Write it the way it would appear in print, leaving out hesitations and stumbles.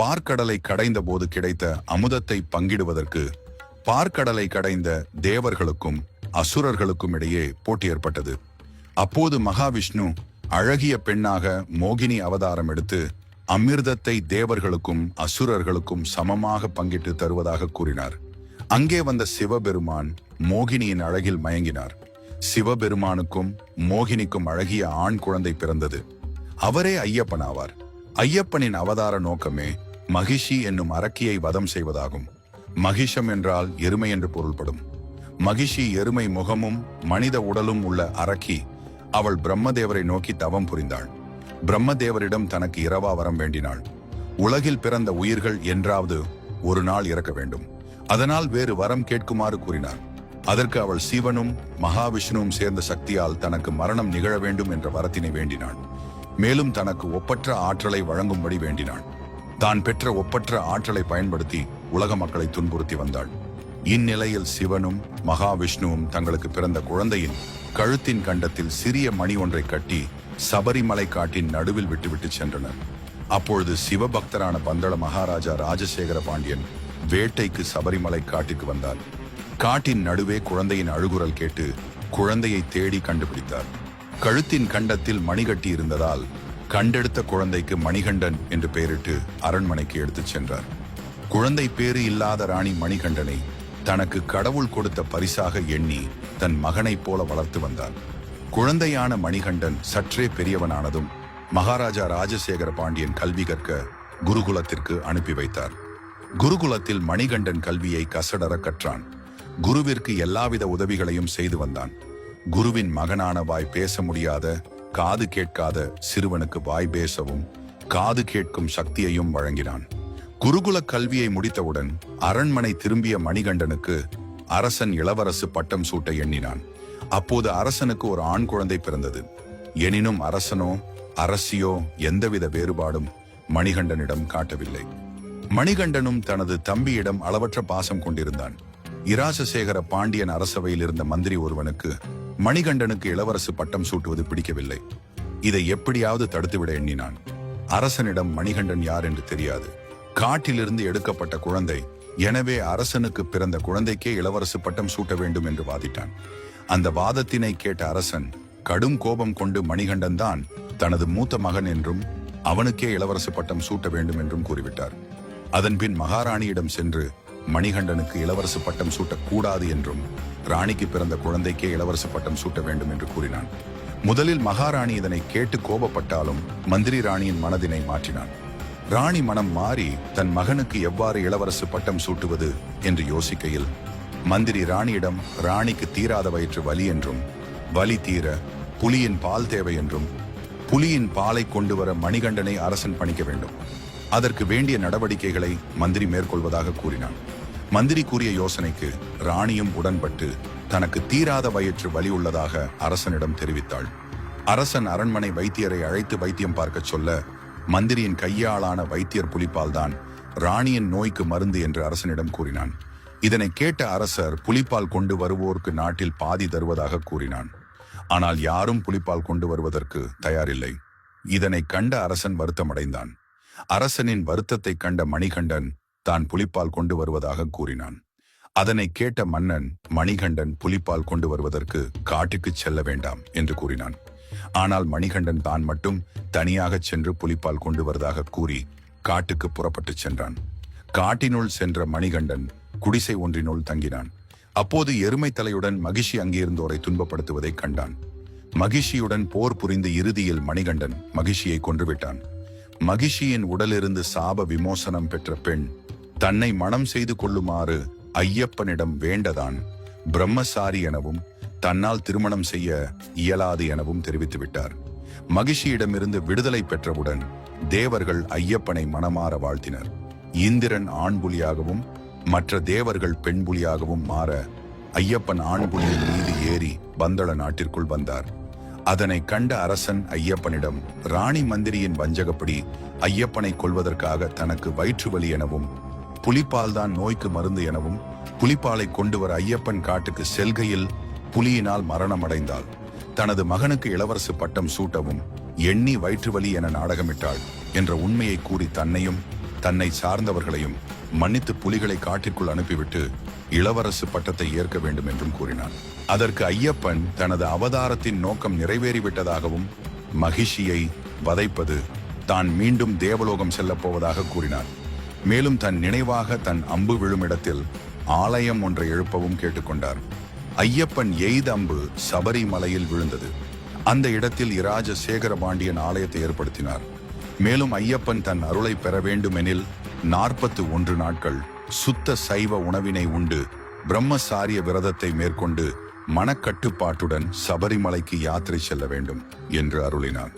பார்க்கடலை கடைந்த போது கிடைத்த அமுதத்தை பங்கிடுவதற்கு பார்க்கடலை கடைந்த தேவர்களுக்கும் அசுரர்களுக்கும் இடையே போட்டி ஏற்பட்டது. அப்போது மகாவிஷ்ணு அழகிய பெண்ணாக மோகினி அவதாரம் எடுத்து அமிர்தத்தை தேவர்களுக்கும் அசுரர்களுக்கும் சமமாக பங்கிட்டு தருவதாக கூறினார். அங்கே வந்த சிவபெருமான் மோகினியின் அழகில் மயங்கினார். சிவபெருமானுக்கும் மோகினிக்கும் அழகிய ஆண் குழந்தை பிறந்தது. அவரே ஐயப்பன் ஆவார். ஐயப்பனின் அவதார நோக்கமே மகிஷி என்னும் அரக்கியை வதம் செய்வதாகும். மகிஷம் என்றால் எருமை என்று பொருள்படும். மகிஷி எருமை முகமும் மனித உடலும் உள்ள அரக்கி. அவள் பிரம்மதேவரை நோக்கி தவம் புரிந்தாள். பிரம்மதேவரிடம் தனக்கு இரவா வரம் வேண்டினாள். உலகில் பிறந்த உயிர்கள் என்றாவது ஒரு நாள் இறக்க வேண்டும், அதனால் வேறு வரம் கேட்குமாறு கூறினார். அதற்கு அவள் சிவனும் மகாவிஷ்ணுவும் சேர்ந்த சக்தியால் தனக்கு மரணம் நிகழ வேண்டும் என்ற வரத்தினை வேண்டினாள். மேலும் தனக்கு ஒப்பற்ற ஆற்றலை வழங்கும்படி வேண்டினாள். தான் பெற்ற ஒப்பற்ற ஆற்றலை பயன்படுத்தி உலக மக்களை துன்புறுத்தி வந்தாள். இந்நிலையில் சிவனும் மகாவிஷ்ணுவும் தங்களுக்கு பிறந்த குழந்தையின் கழுத்தின் கண்டத்தில் சிறிய மணி ஒன்றை கட்டி சபரிமலை காட்டின் நடுவில் விட்டுவிட்டு சென்றனர். அப்பொழுது சிவபக்தரான பந்தள மகாராஜா ராஜசேகர பாண்டியன் வேட்டைக்கு சபரிமலை காட்டிற்கு வந்தார். காட்டின் நடுவே குழந்தையின் அழுகுரல் கேட்டு குழந்தையை தேடி கண்டுபிடித்தார். கழுத்தின் கண்டத்தில் மணி கட்டி இருந்ததால் கண்டெடுத்த குழந்தைக்கு மணிகண்டன் என்று பெயரிட்டு அரண்மனைக்கு எடுத்துச் சென்றார். குழந்தை பேறு இல்லாத ராணி மணிகண்டனை தனக்கு கடவுள் கொடுத்த பரிசாக எண்ணி தன் மகனைப் போல வளர்த்து வந்தார். குழந்தையான மணிகண்டன் சற்றே பெரியவனானதும் மகாராஜா ராஜசேகர பாண்டியன் கல்வி கற்க குருகுலத்திற்கு அனுப்பி வைத்தார். குருகுலத்தில் மணிகண்டன் கல்வியை கசடர கற்றான். குருவிற்கு எல்லாவித உதவிகளையும் செய்து வந்தான். குருவின் மகனான வாய் பேச முடியாத காது கேட்காத சிறுவனுக்கு வாய் பேசவும் காது கேட்கும் சக்தியையும் வழங்கினான். குருகுல கல்வியை முடித்தவுடன் அரண்மனை திரும்பிய மணிகண்டனுக்கு அரசன் இளவரசு பட்டம் சூட்ட எண்ணினான். அப்போது அரசனுக்கு ஒரு ஆண் குழந்தை பிறந்தது. எனினும் அரசனோ அரசியோ எந்தவித வேறுபாடும் மணிகண்டனிடம் காட்டவில்லை. மணிகண்டனும் தனது தம்பியிடம் அளவற்ற பாசம் கொண்டிருந்தான். இராசசேகர பாண்டியன் அரசவையில் இருந்த மந்திரி ஒருவனுக்கு மணிகண்டனுக்கு இளவரசு பட்டம் சூட்டுவது பிடிக்கவில்லை. இதை எப்படியாவது தடுத்துவிட எண்ணினான். அரசனிடம் மணிகண்டன் யார் என்று தெரியாது. காட்டிலிருந்து எடுக்கப்பட்ட குழந்தை, எனவே அரசனுக்கு பிறந்த குழந்தைக்கே இளவரசு பட்டம் சூட்ட வேண்டும் என்று வாதிட்டான். அந்த வாதத்தினை கேட்ட அரசன் கடும் கோபம் கொண்டு மணிகண்டன் தான் தனது மூத்த மகன் என்றும் அவனுக்கே இளவரசு பட்டம் சூட்ட வேண்டும் என்றும் கூறிவிட்டார். அதன்பின் மகாராணியிடம் சென்று மணிகண்டனுக்கு இளவரசு பட்டம் சூட்டக்கூடாது என்றும் ராணிக்கு பிறந்த குழந்தைக்கே இளவரசு பட்டம் சூட்ட வேண்டும் என்று கூறினான். முதலில் மகாராணி இதனை கேட்டு கோபப்பட்டாலும் மந்திரி ராணியின் மனதினை மாற்றினான். ராணி மனம் மாறி தன் மகனுக்கு எவ்வாறு இளவரசு பட்டம் சூட்டுவது என்று யோசிக்கையில் மந்திரி ராணியிடம் ராணிக்கு தீராத வயிற்று வலி என்றும் வலி தீர புலியின் பால் தேவை என்றும் புலியின் பாலை கொண்டு வர மணிகண்டனை அரசன் பணிக்க வேண்டும், அதற்கு வேண்டிய நடவடிக்கைகளை மந்திரி மேற்கொள்வதாக கூறினான். மந்திரி கூறிய யோசனைக்கு ராணியும் உடன்பட்டு தனக்கு தீராத வயிற்று வலி உள்ளதாக அரசனிடம் தெரிவித்தாள். அரசன் அரண்மனை வைத்தியரை அழைத்து வைத்தியம் பார்க்க சொல்ல மந்திரியின் கையாளான வைத்தியர் புலிப்பால் தான் ராணியின் நோய்க்கு மருந்து என்று அரசனிடம் கூறினான். இதனை கேட்ட அரசர் புலிப்பால் கொண்டு வருவோருக்கு நாட்டில் பாதி தருவதாக கூறினான். ஆனால் யாரும் புலிப்பால் கொண்டு வருவதற்கு தயாரில்லை. இதனை கண்ட அரசன் வருத்தமடைந்தான். அரசனின் வருத்தத்தை கண்ட மணிகண்டன் தான் புலிப்பால் கொண்டு வருவதாக கூறினான். அதனை கேட்ட மன்னன் மணிகண்டன் புலிப்பால் கொண்டு வருவதற்கு காட்டுக்கு செல்ல வேண்டாம் என்று கூறினான். ஆனால் மணிகண்டன் தான் மட்டும் தனியாக சென்று புலிப்பால் கொண்டு வருவதாக கூறி காட்டுக்கு புறப்பட்டு சென்றான். காட்டினுள் சென்ற மணிகண்டன் குடிசை ஒன்றினுள் தங்கினான். அப்போது எருமை தலையுடன் மகிஷி அங்கிருந்தோரை துன்பப்படுத்துவதை கண்டான். மகிஷியுடன் போர் புரிந்து இறுதியில் மணிகண்டன் மகிஷியை கொன்றுவிட்டான். மகிஷியின் உடலிருந்து சாப விமோசனம் பெற்ற பெண் தன்னை மணம் செய்து கொள்ளுமாறு ஐயப்பனிடம் வேண்டதான் பிரம்மசாரி எனவும் தன்னால் திருமணம் செய்ய இயலாது எனவும் தெரிவித்து விட்டார். மகிஷியிடமிருந்து விடுதலை பெற்றவுடன் தேவர்கள் ஐயப்பனை மனமாற வாழ்த்தினர். இந்திரன் ஆண் புலியாகவும் மற்ற தேவர்கள் பெண் புலியாகவும் மாற ஐயப்பன் ஆண் புலியின் மீது ஏறி பந்தள நாட்டிற்குள் வந்தார். அதனை கண்ட அரசன் ஐயப்பனிடம் ராணி மந்திரியின் வஞ்சகப்படி ஐயப்பனை கொல்வதற்காக தனக்கு வயிற்று வலி எனவும் புலிப்பால் தான் நோய்க்கு மருந்து எனவும் புலிப்பாலை கொண்டு வர ஐயப்பன் காட்டுக்கு செல்கையில் புலியினால் மரணமடைந்தாள். தனது மகனுக்கு இளவரசு பட்டம் சூட்டவும் எண்ணி வயிற்று வலி என நாடகமிட்டாள் என்ற உண்மையை கூறி தன்னையும் தன்னை சார்ந்தவர்களையும் மன்னித்து புலிகளை காட்டிற்குள் அனுப்பிவிட்டு இளவரசு பட்டத்தை ஏற்க வேண்டும் என்றும் கூறினார். அதற்கு ஐயப்பன் தனது அவதாரத்தின் நோக்கம் நிறைவேறிவிட்டதாகவும் மகிஷியை வதைப்பது தான் மீண்டும் தேவலோகம் செல்லப் போவதாக கூறினார். மேலும் தன் நினைவாக தன் அம்பு விழும் இடத்தில் ஆலயம் ஒன்றை எழுப்பவும் கேட்டுக்கொண்டார். ஐயப்பன் எய்த அம்பு சபரிமலையில் விழுந்தது. அந்த இடத்தில் இராஜ சேகர பாண்டியன் ஆலயத்தை ஏற்படுத்தினார். மேலும் ஐயப்பன் தன் அருளை பெற வேண்டுமெனில் 41 நாட்கள் சுத்த சைவ உணவினை உண்டு பிரம்மசாரிய விரதத்தை மேற்கொண்டு மனக்கட்டுப்பாட்டுடன் சபரிமலைக்கு யாத்திரை செல்ல வேண்டும் என்று அருளினார்.